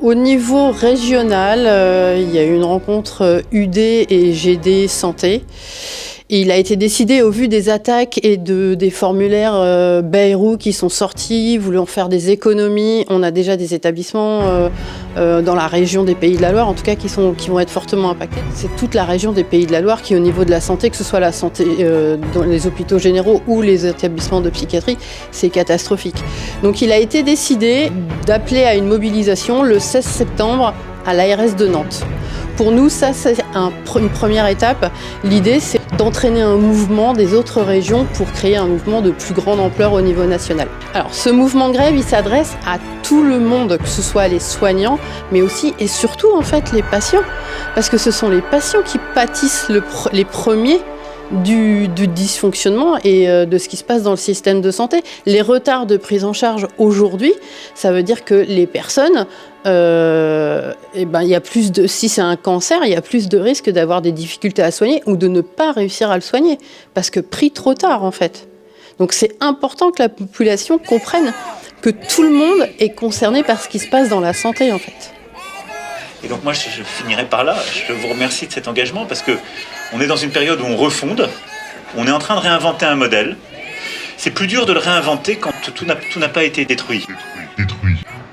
Au niveau régional, il y a eu une rencontre UD et GD Santé. Et il a été décidé, au vu des attaques et des formulaires Bayrou qui sont sortis, voulant faire des économies. On a déjà des établissements dans la région des Pays de la Loire, en tout cas, qui vont être fortement impactés. C'est toute la région des Pays de la Loire qui, au niveau de la santé, que ce soit la santé dans les hôpitaux généraux ou les établissements de psychiatrie, c'est catastrophique. Donc il a été décidé d'appeler à une mobilisation le 16 septembre à l'ARS de Nantes. Pour nous, ça, c'est une première étape. L'idée, c'est d'entraîner un mouvement des autres régions pour créer un mouvement de plus grande ampleur au niveau national. Alors, ce mouvement de grève, il s'adresse à tout le monde, que ce soit les soignants, mais aussi et surtout, en fait, les patients. Parce que ce sont les patients qui pâtissent les premiers du dysfonctionnement et de ce qui se passe dans le système de santé. Les retards de prise en charge aujourd'hui, ça veut dire que les personnes, il y a si c'est un cancer, il y a plus de risques d'avoir des difficultés à soigner ou de ne pas réussir à le soigner, parce que pris trop tard en fait. Donc c'est important que la population comprenne que tout le monde est concerné par ce qui se passe dans la santé en fait. Et donc moi, je finirai par là. Je vous remercie de cet engagement parce qu'on est dans une période où on refonde, on est en train de réinventer un modèle. C'est plus dur de le réinventer quand tout n'a pas été détruit.